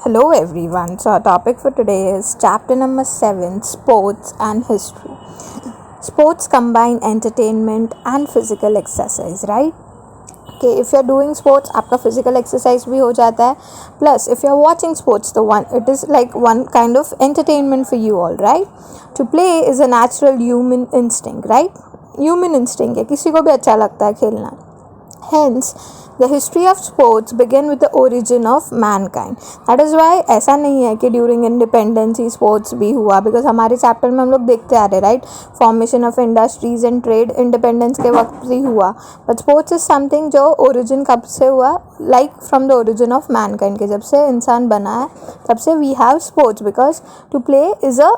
Hello everyone. So our topic for today is chapter number 7, sports and history. Sports combine entertainment and physical exercise, right? Okay, if you're doing sports, आपका physical exercise भी हो जाता है. Plus, if you're watching sports, it is like one kind of entertainment for you all, right? To play is a natural human instinct, right? Human instinct है, किसी को भी अच्छा लगता है खेलना. Hence, the history of sports began with the origin of mankind. That is why ऐसा नहीं है कि during independence ही sports भी हुआ, because हमारे chapter में हम लोग देखते आ रहे, right? Formation of industries and trade independence के वक्त ही हुआ. But sports is something जो origin कब से हुआ? Like from the origin of mankind, के जब से इंसान बना है तब से we have sports, because to play is a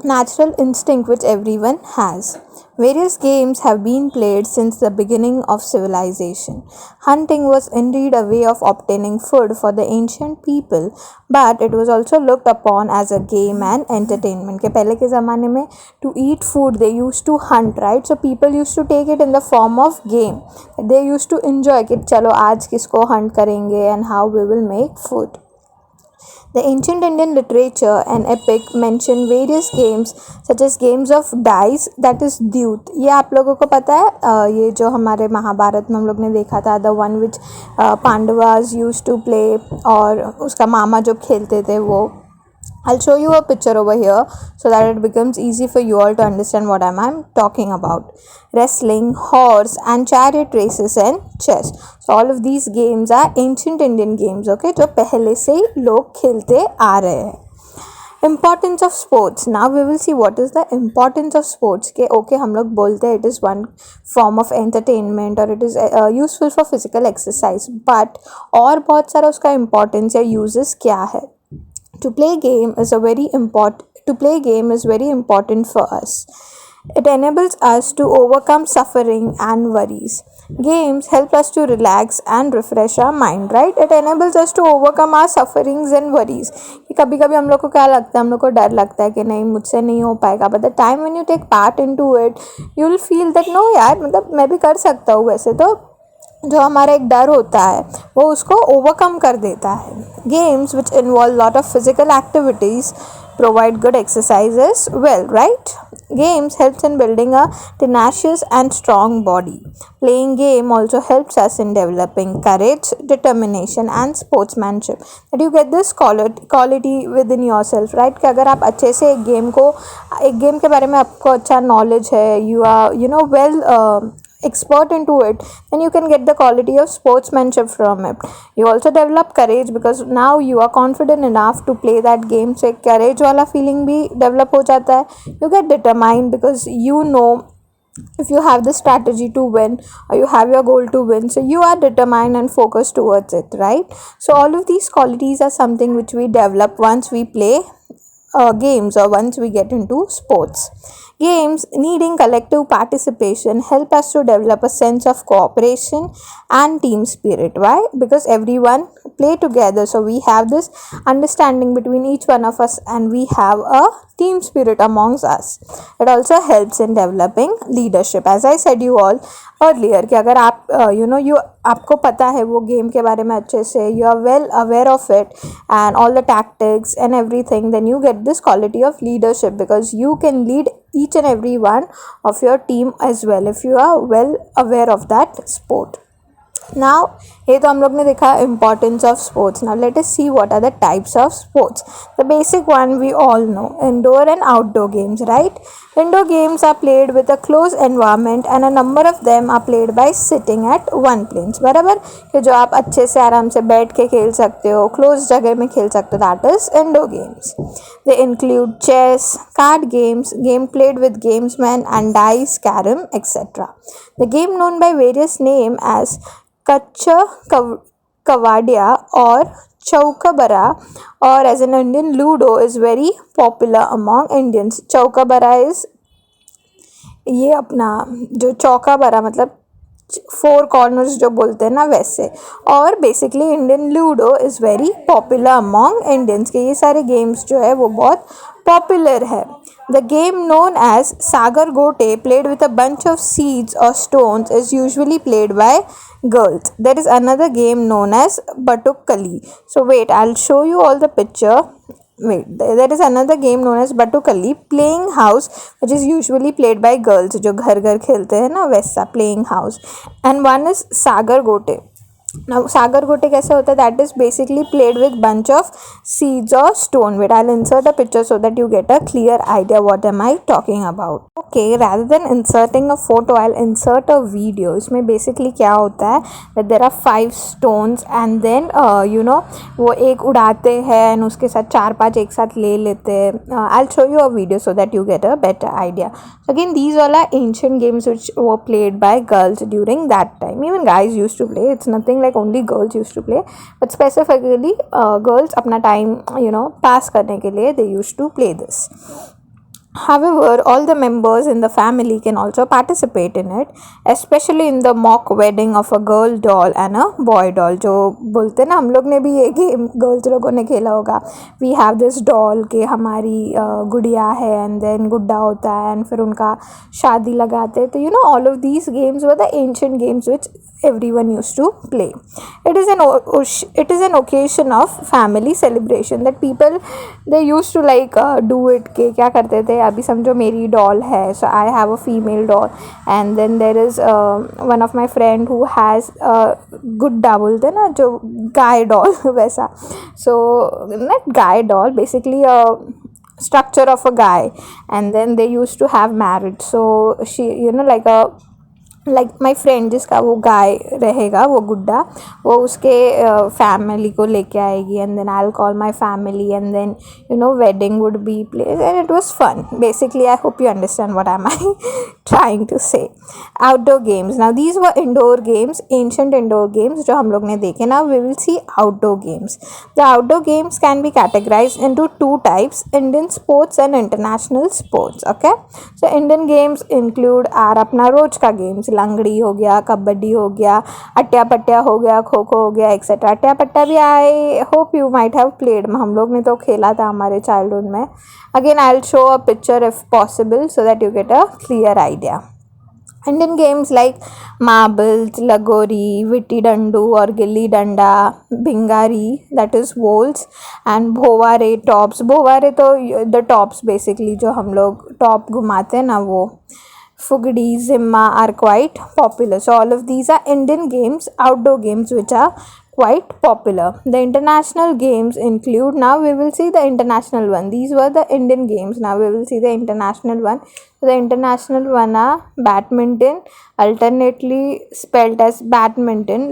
natural instinct which everyone has. Various games have been played since the beginning of civilization. Hunting was indeed a way of obtaining food for the ancient people, but it was also looked upon as a game and entertainment. के पहले के ज़माने में to eat food they used to hunt, right? So people used to take it in the form of game. They used to enjoy कि चलो आज किसको hunt करेंगे and how we will make food. The ancient Indian literature and epic mention various games such as games of dice, that is द्यूत. ये आप लोगों को पता है, ये जो हमारे महाभारत में हम लोग ने देखा था, the one which Pandavas used to play, और उसका मामा जो खेलते थे वो. I'll show you a picture over here so that it becomes easy for you all to understand what I'm talking about. Wrestling, horse and chariot races and chess. So all of these games are ancient Indian games, okay, जो पहले से ही लोग खेलते आ रहे हैं. Importance of sports. Now we will see what is the importance of sports. के okay हम लोग बोलते हैं it is one form of entertainment or it is useful for physical exercise, but और बहुत सारा उसका importance या uses क्या है. To play game is very important for us. It enables us to overcome suffering and worries. Games help us to relax and refresh our mind, right? It enables us to overcome our sufferings and worries. कि कभी कभी हम लोग को क्या लगता है, हम लोग को डर लगता है कि नहीं मुझसे नहीं हो पाएगा, but the time when you take part into it, you will feel that no यार, मतलब मैं भी कर सकता हूँ. वैसे तो जो हमारा एक डर होता है वो उसको ओवरकम कर देता है. Games which involve lot of physical activities provide good exercise as well, right? Games helps in building a tenacious and strong body. Playing game also helps us in developing courage, determination and sportsmanship. That you get this quality within yourself, right? कि अगर आप अच्छे से एक game के बारे में आपको अच्छा नॉलेज है, you are well expert into it, then you can get the quality of sportsmanship from it. You also develop courage because now you are confident enough to play that game. So एक courage वाला feeling भी develop हो जाता है. You get determined because you know if you have the strategy to win or you have your goal to win, so you are determined and focused towards it, right? So all of these qualities are something which we develop once we play games or once we get into sports. Games needing collective participation help us to develop a sense of cooperation and team spirit. Why? Because everyone play together, so we have this understanding between each one of us and we have a team spirit amongst us. It also helps in developing leadership. As I said you all earlier कि अगर आप आपको पता है वो game के बारे में अच्छे से, you are well aware of it and all the tactics and everything, then you get this quality of leadership because you can lead each and every one of your team as well if you are well aware of that sport. Now ये तो हम लोग ने देखा importance of sports. Now let us see what are the types of sports. The basic one we all know, indoor and outdoor games, right? Indoor games are played with a closed environment and a number of them are played by sitting at one place. बराबर कि जो आप अच्छे से आराम से बैठ के खेल सकते हो, closed जगह में खेल सकते हो, that is indoor games. They include chess, card games, game played with gamesmen and dice, carom, etc. The game known by various names as कच्चा कवाडिया और चौकाबरा or as an Indian ludo is very popular among Indians. चौकाबरा is ये अपना जो चौकाबरा मतलब four corners जो बोलते हैं ना वैसे, और basically Indian ludo is very popular among Indians के ये सारे गेम्स जो है वो बहुत पॉपुलर है. The game known as Sagar Gote, played with a bunch of seeds or stones, is usually played by girls. There is another game known as Batukali. So wait, I'll show you all the picture. Wait, there is another game known as Batukali, playing house, which is usually played by girls, जो घर घर खेलते हैं ना वैसा playing house. And one is Sagar Gote. Now सागर गोटे कैसे होता है, that is basically played with bunch of seeds और stone. Wait I insert a picture so that you get a clear idea what am I talking about. Okay, rather than inserting a photo I insert a video. इसमें basically क्या होता है that there are 5 stones and then you know वो एक उड़ाते हैं and उसके साथ 4-5 एक साथ ले लेते हैं. I show you a video so that you get a better idea. Again these all are ancient games which were played by girls during that time. Even guys used to play. It's nothing like only girls used to play, but specifically girls अपना time pass करने के लिए they used to play this. However, all the members in the family can also participate in it, especially in the mock wedding of a girl doll and a boy doll. जो बोलते ना, हम लोग ने भी ये गेम गर्ल्स लोगों ने खेला होगा. We have this doll कि हमारी गुड़िया है and then गुड्डा होता है and फिर उनका शादी लगाते. तो all of these games were the ancient games which everyone used to play. It is an occasion of family celebration that people they used to like do it. के क्या करते थे, अभी समझो मेरी डॉल है, so I have a female doll and then there is one of my friend who has गुड्डा बोलते ना जो गाय डॉल वैसा. So not guy doll, basically a structure of a guy, and then they used to have marriage. So she like my friend जिसका वो गाय रहेगा वो गुड्डा, वो उसके फैमिली को लेके आएगी and then I'll call my family and then wedding would be placed and it was fun. Basically I hope you understand what am I trying to say. Outdoor games, now these were indoor games, ancient indoor games जो हम लोग ने देखे. Now we will see outdoor games. The outdoor games can be categorized into 2 types, Indian sports and international sports. Okay, so Indian games include our अपना रोज का games, लंगड़ी हो गया, कबड्डी हो गया, अट्या पट्या हो गया, खो खो हो गया एक्सेट्रा. अट्या पट्टा भी I hope you might have played, हम लोग ने तो खेला था हमारे चाइल्डहुड में. Again I will show a picture if possible so that you get a clear idea. Indian games like marbles, lagori, vitti dandu or gilli danda, bingari, that is bowls, and bhovare tops. Bhovare तो the tops basically जो हम लोग top घुमाते हैं ना वो. Fugdi, Zimma are quite popular. So all of these are Indian games, outdoor games which are quite popular. The international games include, now we will see the international one. These were the Indian games. Now we will see the international one. So the international one are badminton, alternately spelled as badminton,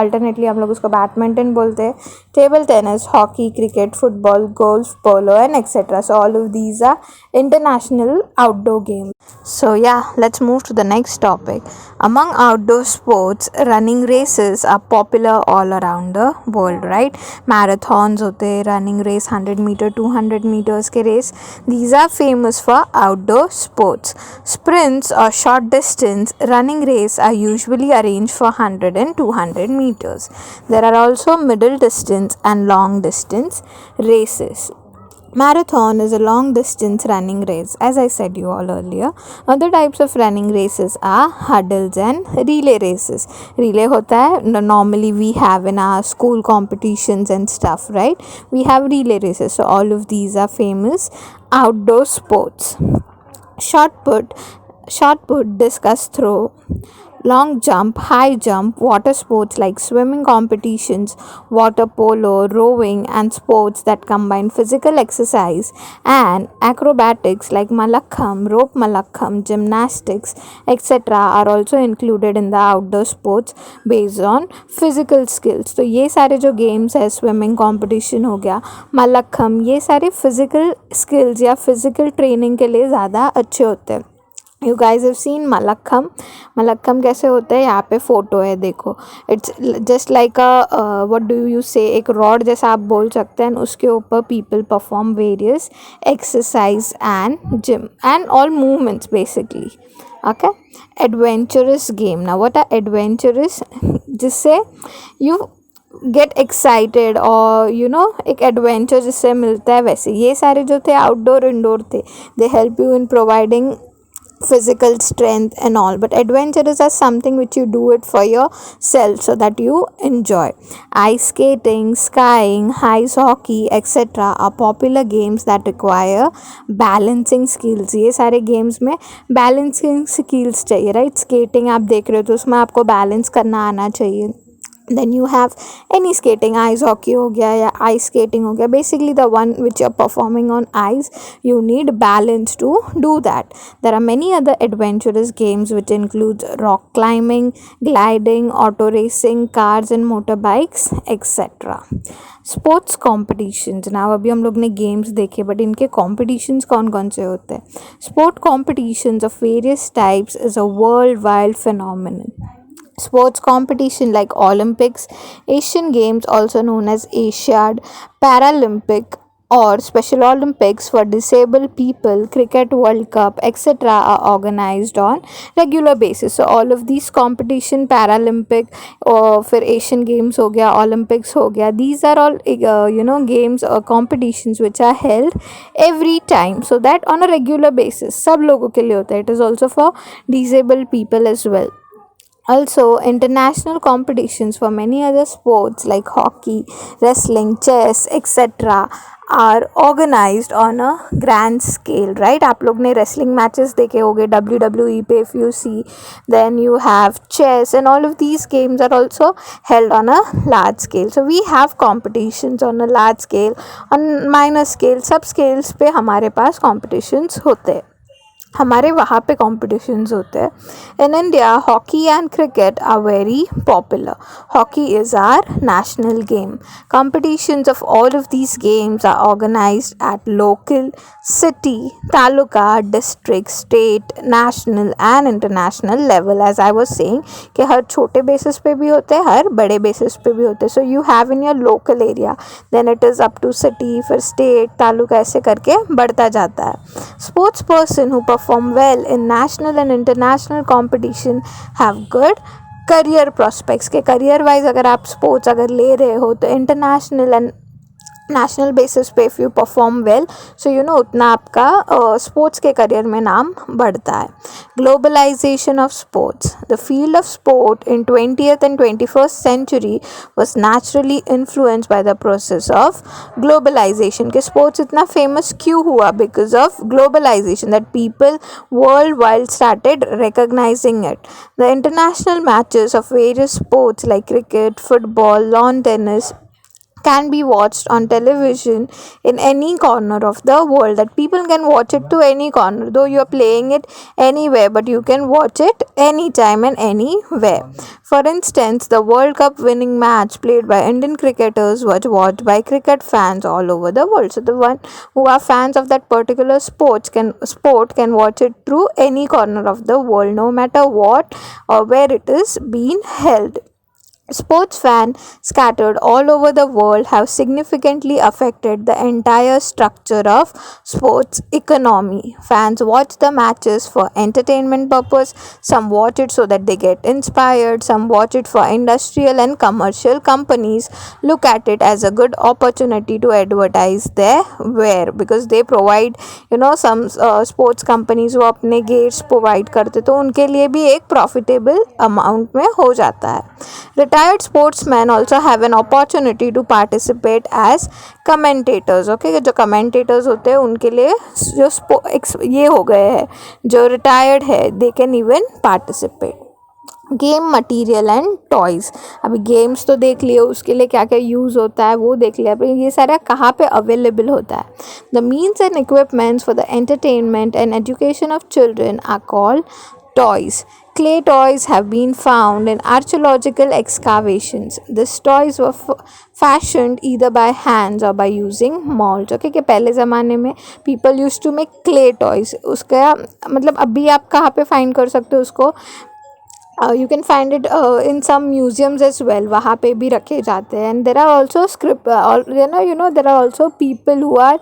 alternately हम लोग उसको badminton बोलते हैं. Table tennis, hockey, cricket, football, golf, polo and etc. So all of these are international outdoor games. So yeah, let's move to the next topic. Among outdoor sports, running races are popular all around the world, right? Marathons होते हैं, running race, 100 meter, 200 meters के race. These are famous for outdoor sports. Sprints or short distance running race are usually arranged for 100 and 200 meters. There are also middle distance and long distance races. Marathon is a long distance running race, as I said you all earlier. Other types of running races are hurdles and relay races. Relay hota hai, normally we have in our school competitions and stuff, right? We have relay races. So all of these are famous outdoor sports. Shot put, discus throw, long jump, high jump, water sports like swimming competitions, water polo, rowing, and sports that combine physical exercise and acrobatics like malakham, rope malakham, gymnastics, etc. are also included in the outdoor sports based on physical skills. तो ये सारे जो games है, swimming competition हो गया, malakham, ये सारे physical skills या physical training के लिए ज़्यादा अच्छे होते हैं. You guys have seen malakham कैसे होता है, यहाँ पे फोटो है देखो. It's just like a what do you say, एक रॉड जैसा आप बोल सकते हैं, उसके ऊपर people perform various exercise and gym and all movements basically. Okay, adventurous game. Now what are adventurous? जिससे you get excited और एक adventure जिससे मिलता है, वैसे ये सारे जो थे outdoor indoor थे. They help you in providing physical strength and all, but adventurous as something which you do it for yourself so that you enjoy. Ice skating, skiing, ice hockey, etc. are popular games that require balancing skills. ये सारे games में balancing skills चाहिए, right. Skating आप देख रहे हो तो उसमें आपको बैलेंस करना आना चाहिए. Then you have any skating, ice hockey हो गया या ice skating हो गया, basically the one which you're performing on ice, you need balance to do that. There are many other adventurous games which includes rock climbing, gliding, auto racing, cars and motorbikes, etc. Sports competitions. ना अभी हम लोग ने games देखे, but इनके competitions कौन कौन से होते हैं. Sport competitions of various types is a world wide phenomenon. Sports competition like Olympics, Asian Games also known as Asiad, Paralympic or Special Olympics for disabled people, Cricket World Cup, etc. are organized on regular basis. So all of these competition, Paralympic or फिर Asian Games हो गया, Olympics हो गया, these are all games or competitions which are held every time, so that on a regular basis सब लोगों के लिए होता है. It is also for disabled people as well. Also, international competitions for many other sports like hockey, wrestling, chess, etc. are organized on a grand scale, right? आप लोग ने wrestling matches देखे होंगे WWE पे, if you see. Then you have chess and all of these games are also held on a large scale. So we have competitions on a large scale, on minor scale, सब scales पे हमारे पास competitions होते हैं. हमारे वहाँ पे competitions होते हैं. In India hockey and cricket are very popular. Hockey is our national game. Competitions of all of these games are organised at local, city, taluka, district, state, national and international level. As I was saying कि हर छोटे basis पे भी होते हैं, हर बड़े basis पे भी होते हैं. So you have in your local area, then it is up to city, फिर स्टेट, तालुका, ऐसे करके बढ़ता जाता है. Sports person who perform well in national and international competition have good career prospects. के career wise अगर आप sports अगर ले रहे हो तो international and नेशनल बेसिस पे if you perform well, so उतना आपका स्पोर्ट्स के करियर में नाम बढ़ता है. Globalisation of sports. The field of sport in 20th and 21st century was naturally influenced by the process of globalization. के sports इतना फेमस क्यों हुआ? Because of globalisation, that people world wide started recognizing it. The international matches of various sports like cricket, football, lawn tennis can be watched on television in any corner of the world. That people can watch it to any corner, though you are playing it anywhere, but you can watch it anytime and anywhere. For instance, the World Cup winning match played by Indian cricketers was watched by cricket fans all over the world. So the one who are fans of that particular sport can watch it through any corner of the world, no matter what or where it is being held. Sports fans scattered all over the world have significantly affected the entire structure of sports economy. Fans watch the matches for entertainment purpose. Some watch it so that they get inspired. Some watch it for industrial and commercial companies look at it as a good opportunity to advertise their wear, because they provide some sports companies वो अपने gets provide करते, तो उनके लिए भी एक profitable amount में हो जाता है. Retired sportsmen also have an opportunity to participate as commentators. Okay, जो commentators होते हैं उनके लिए जो ये हो गए हैं, जो retired है, they can even participate. Game material and toys. अभी गेम्स तो देख लिए, उसके लिए क्या क्या यूज़ होता है वो देख लिया, पर ये सारा कहाँ पे अवेलेबल होता है. The means and equipments for the entertainment and education of children are called toys. Clay toys have been found in archaeological excavations. These toys were fashioned either by hands or by using molds. Okay, कि पहले ज़माने में people used to make clay toys. उसका मतलब अभी आप कहाँ पे find कर सकते हो उसको? You can find it in some museums as well. वहाँ पे भी रखे जाते हैं. And there are also there are also people who are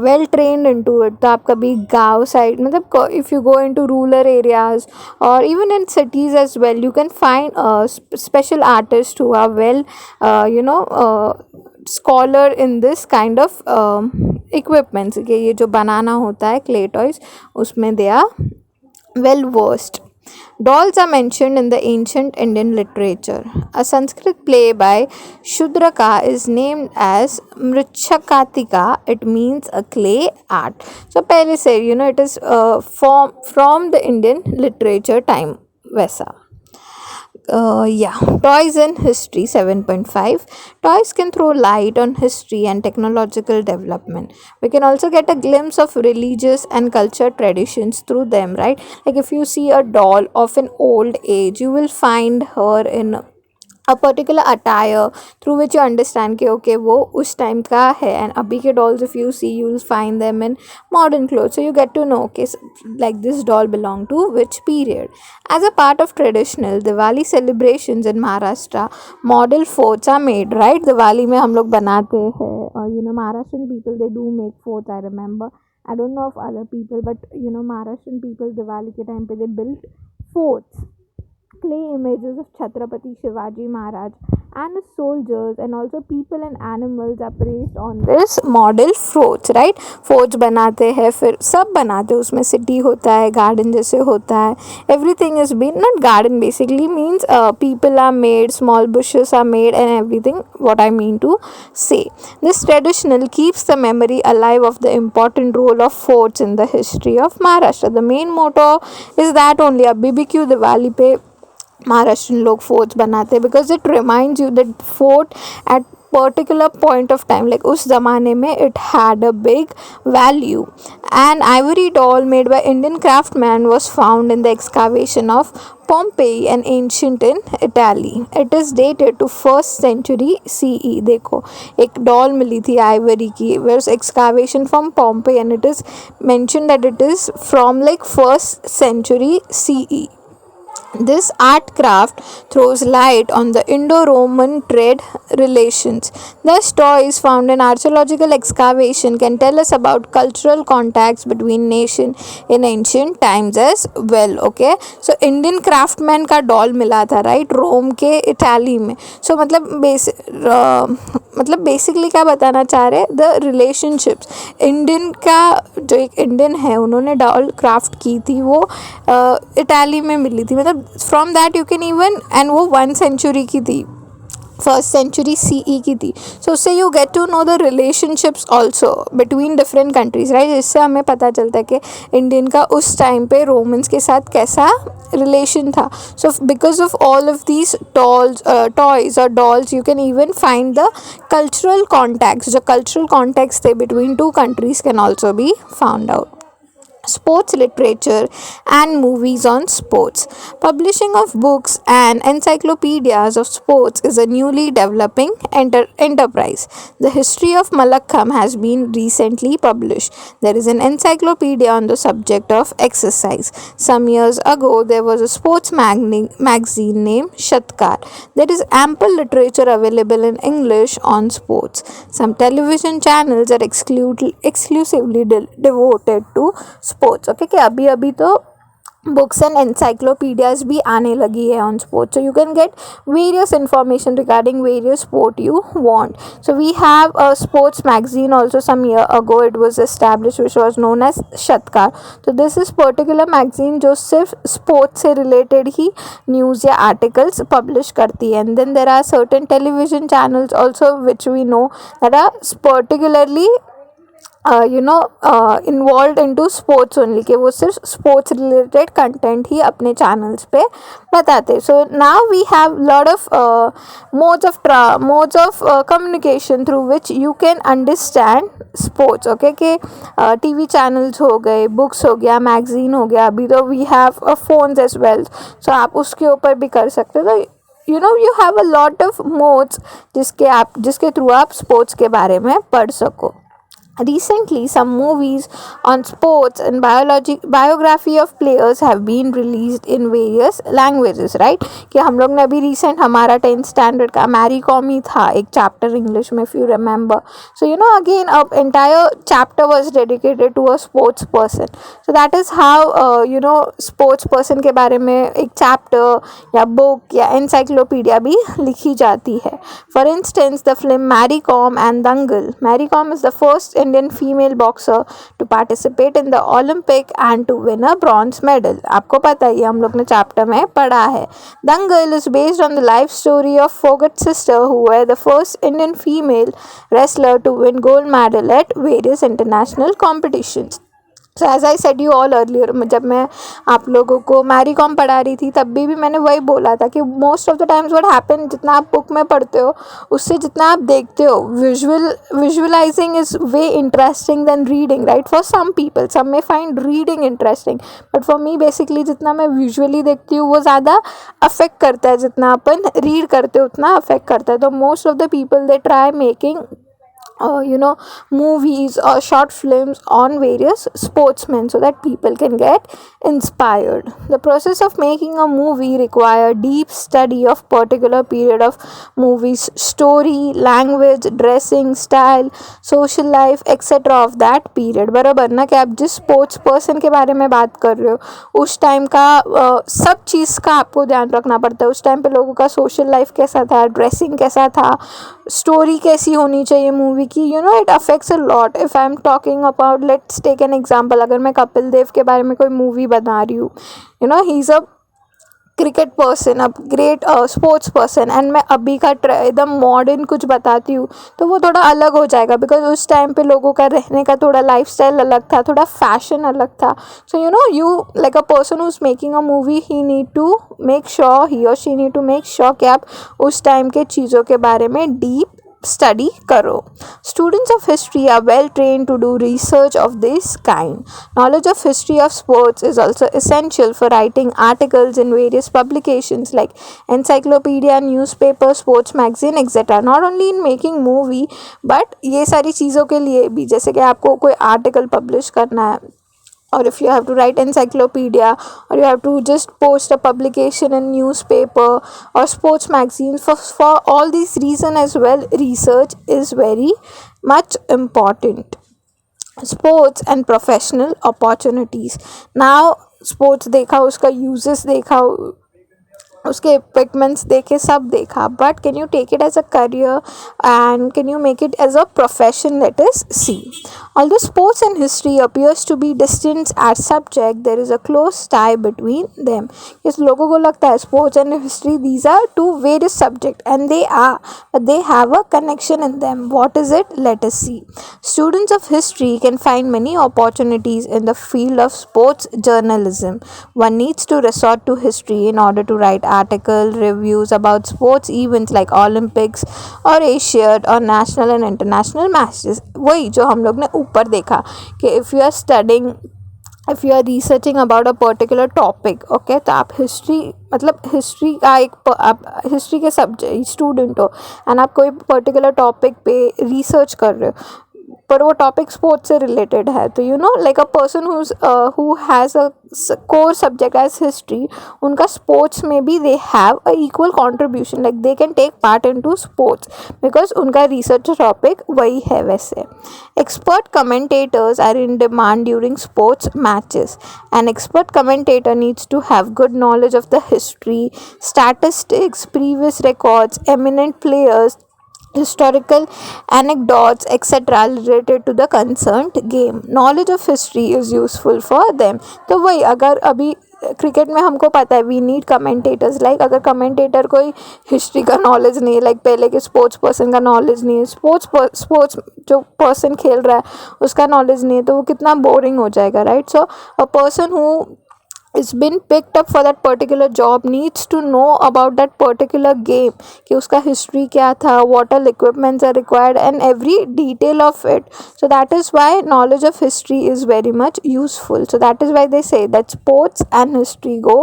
well trained into it. तो आप कभी गाँव साइड मतलब if you go into rural areas or even in cities as well, you can find special artists who are well scholar in this kind of equipments. कि ये जो बनाना होता है clay toys, उसमें they are well versed. Dolls are mentioned in the ancient Indian literature. A Sanskrit play by Shudraka is named as Mrichakatika. It means a clay art. So, पहले से it is from the Indian literature time वैसा. Yeah, toys and history 7.5. Toys can throw light on history and technological development. We can also get a glimpse of religious and culture traditions through them, right? Like if you see a doll of an old age, you will find her in a particular attire through which you understand कि okay वो उस time का है, and अभी के dolls if you see you will find them in modern clothes, so you get to know okay like this doll belong to which period. As a part of traditional Diwali celebrations in Maharashtra, model forts are made, right? Diwali में हम लोग बनाते हैं Maharashtrian people they do make forts. I remember, I don't know of other people, but Maharashtrian people Diwali के time पे they built forts. Clay images of Chhatrapati Shivaji Maharaj and his soldiers and also people and animals are placed on this model forts, right? Forts बनाते हैं, फिर सब बनाते हैं, उसमें city होता है, garden जैसे होता है, everything is been, not garden basically means people are made, small bushes are made and everything, what I mean to say. This traditional keeps the memory alive of the important role of forts in the history of Maharashtra. The main motto is that only अभी भी क्यों दिवाली पे महाराष्ट्रियन लोग forts बनाते हैं, because it reminds you that fort at particular point of time, like उस ज़माने में it had a big value. An ivory doll made by Indian craftsman was found in the excavation of Pompeii and ancient in Italy. It is dated to 1st century CE. देखो एक doll मिली थी Ivory की, was excavation from Pompeii and it is mentioned that it is from like 1st century CE. This art craft throws light on the Indo-Roman trade relations. Thus, toys found in archaeological excavation can tell us about cultural contacts between nations in ancient times as well. Okay, so Indian craftsman का doll मिला था, right? रोम के Italy में. So मतलब basically क्या बताना चाह रहे, द रिलेशनशिप्स इंडियन का जो एक इंडियन है उन्होंने डॉल क्राफ्ट की थी वो इटाली में मिली थी, मतलब from that you can even, and वो 1 सेंचुरी की थी, 1st century CE की थी. सो उससे you get to know the relationships also between different countries, right? इससे हमें पता चलता है कि इंडियन का उस टाइम पे रोमन्स के साथ कैसा रिलेशन था. So because of all of these toys और dolls you can even find the cultural contacts. जो कल्चरल कॉन्टैक्ट्स थे between 2 countries can also be found out. Sports literature and movies on sports. Publishing of books and encyclopedias of sports is a newly developing enterprise. The history of Malakkam has been recently published. There is an encyclopedia on the subject of exercise. Some years ago, there was a sports magazine named Shatkar. There is ample literature available in English on sports. Some television channels are exclusively devoted to sports. Okay कि अभी अभी तो books and encyclopaedias भी आने लगी है on sports, so you can get various information regarding various sport you want. So we have a sports magazine also some year ago, it was established which was known as Shatkar. तो this is particular magazine जो सिर्फ sports से related ही news या articles publish करती है. And then there are certain television channels also which we know that are particularly involve into sports only, कि वो सिर्फ स्पोर्ट्स रिलेटेड कंटेंट ही अपने चैनल्स पे बताते. So now we have lot of modes of communication through which you can understand sports. Okay कि TV channels हो गए, books हो गया, मैगजीन हो गया, अभी तो we have phones as well, so आप उसके ऊपर भी कर सकते हो. तो you have a lot of modes जिसके थ्रू आप स्पोर्ट्स के बारे में पढ़ सको. Recently, some movies on sports and biography of players have been released in various languages, right? कि हम लोग ने अभी recent हमारा 10th standard का मैरी कॉम ही था एक chapter English में, if you remember. So again a entire chapter was dedicated to a sports person. So that is how sports person के बारे में एक chapter या book या encyclopedia भी लिखी जाती है. For instance, the film Mary Kom and Dangal. Mary Kom is the first Indian female boxer to participate in the Olympic and to win a bronze medal. आपको पता है, ये हम लोग ने चैप्टर में पढ़ा है. Dangal is based on the life story of Fogart sister who were the first Indian female wrestler to win gold medal at various international competitions. So as I said you all earlier, जब मैं आप लोगों को Mary com पढ़ा रही थी तब भी मैंने वही बोला था कि most of the times what happen, जितना आप बुक में पढ़ते हो उससे जितना आप देखते हो, visualising is way interesting than reading, right? For some people, some may find reading interesting, but for me basically जितना मैं विजुअली देखती हूँ वो ज़्यादा अफेक्ट करता है, जितना अपन रीड करते हो उतना अफेक्ट करता है. तो most of the people they try making movies or short films on various sportsmen so that people can get inspired. The process of making a movie require deep study of particular period of movies story, language, dressing style, social life etc of that period. बराबर ना कि आप जिस sports person के बारे में बात कर रहे हो उस टाइम का सब चीज़ का आपको ध्यान रखना पड़ता है. उस टाइम पे लोगों का सोशल लाइफ कैसा था, ड्रेसिंग कैसा था, स्टोरी कैसी होनी चाहिए मूवी की, it affects a lot. If I am talking about, let's take an example, अगर मैं कपिल देव के बारे में कोई मूवी बना रही हूँ, he is a cricket person, अब ग्रेट स्पोर्ट्स पर्सन, एंड मैं अभी का एकदम मॉडर्न कुछ बताती हूँ तो वो थोड़ा अलग हो जाएगा, बिकॉज उस टाइम पे लोगों का रहने का थोड़ा लाइफस्टाइल अलग था, थोड़ा फैशन अलग था. So you like a person who is making a movie, he need to make sure, he और she need to make sure कि आप उस टाइम के चीज़ों के बारे में डीप study करो. Students of history are well trained to do research of this kind. Knowledge of history of sports is also essential for writing articles in various publications like encyclopedia, newspaper, sports magazine etc. Not only in making movie but ये सारी चीज़ों के लिए भी, जैसे कि आपको कोई आर्टिकल पब्लिश करना है, or if you have to write encyclopedia, or you have to just post a publication in newspaper or sports magazines, for all these reasons as well, research is very much important. Sports and professional opportunities. Now sports देखा, उसका uses देखा, उसके equipments देखे, सब देखा, but can you take it as a career and can you make it as a profession? Let us see. Although sports and history appears to be distant as subject, there is a close tie between them. इस लोगों को लगता है sports and history, these are two various subjects, and they are, but they have a connection in them. What is it? Let us see. Students of history can find many opportunities in the field of sports journalism. One needs to resort to history in order to write article reviews about sports events like Olympics or Asiad or national and international matches. वही जो हम लोग ने ऊपर देखा कि if you are studying, if you are researching about a particular topic, okay, तो आप हिस्ट्री, मतलब हिस्ट्री का आप हिस्ट्री के सब्जेक्ट स्टूडेंट हो एंड आप कोई पर्टिकुलर टॉपिक पे रिसर्च कर रहे हो पर वो टॉपिक स्पोर्ट्स से रिलेटेड है, तो like a person who has a core subject as history, उनका स्पोर्ट्स में भी they have a equal contribution, like they can take part in to sports because उनका रिसर्च टॉपिक वही है. वैसे expert commentators are in demand during sports matches. An expert commentator needs to have good knowledge of the history, statistics, previous records, eminent players, historical anecdotes etc related to the concerned game. Knowledge of history is useful for them. तो वही, अगर अभी cricket में हमको पता है we need commentators, like अगर commentator कोई हिस्ट्री का नॉलेज नहीं है, लाइक पहले के स्पोर्ट्स पर्सन का नॉलेज नहीं है, स्पोर्ट्स जो पर्सन खेल रहा है उसका नॉलेज नहीं है, तो वो कितना बोरिंग हो जाएगा, right? So a person who is been picked up for that particular job needs to know about that particular game, कि उसका history क्या था, what all equipments are required and every detail of it. So that is why knowledge of history is very much useful. So that is why they say that sports and history go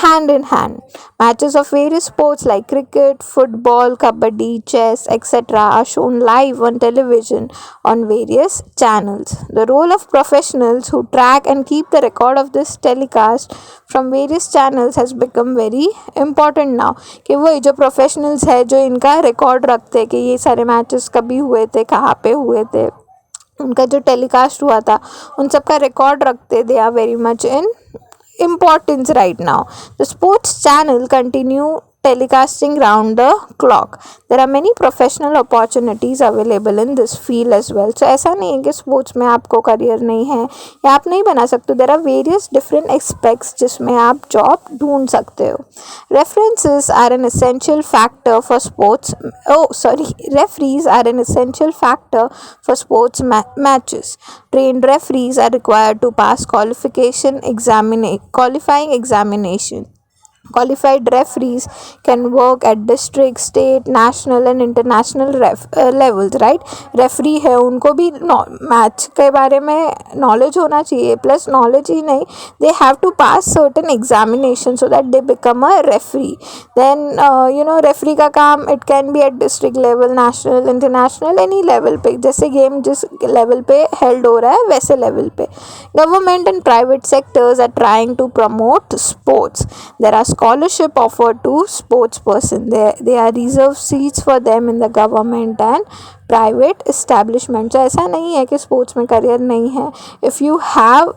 hand in hand. Matches of various sports like cricket, football, kabaddi, chess etc are shown live on television on various channels. The role of professionals who track and keep the record of this telecast from various channels has become very important now. कि वही जो professionals है जो इनका record रखते हैं कि ये सारे मैचेस कभी हुए थे, कहाँ पे हुए थे, उनका जो टेलीकास्ट हुआ था, उन सब का रिकॉर्ड रखते. They are very much in importance right now. The sports channel continue telecasting round the clock. There are many professional opportunities available in this field as well. So ऐसा नहीं है कि स्पोर्ट्स में आपको करियर नहीं है या आप नहीं बना सकते. There are various different aspects जिसमें आप जॉब ढूंढ सकते हो. References are an essential factor for sports. Referees are an essential factor for sports matches. Trained referees are required to pass qualifying examination. Qualified referees can work at district, state, national and international levels, right? Referee है उनको भी match के बारे में knowledge होना चाहिए. Plus knowledge ही नहीं, they have to pass certain examination so that they become a referee. Then referee का काम it can be at district level, national, international, any level पे. जैसे गेम जिस लेवल पे हेल्ड हो रहा है वैसे लेवल पे. Government and private sectors are trying to promote sports. There are scholarship offered to sports person. They are reserved seats for them in the government and private establishment. So ऐसा नहीं है कि sports में career नहीं है. If you have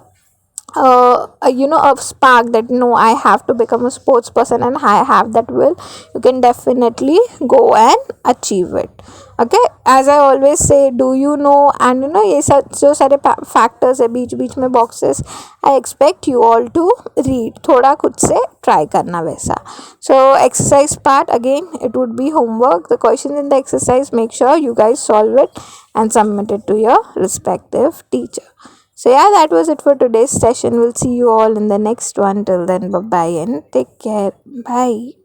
a spark that no, I have to become a sports person and I have that will, you can definitely go and achieve it. Okay, as I always say, do you know, and ये सब जो सारे factors है बीच बीच में boxes, I expect you all to read. थोड़ा खुद से ट्राई करना वैसा. So exercise part again, it would be homework. The question in the exercise, make sure you guys solve it and submit it to your respective teacher. So yeah, that was it for today's session. We'll see you all in the next one. Till then, bye bye and take care. Bye.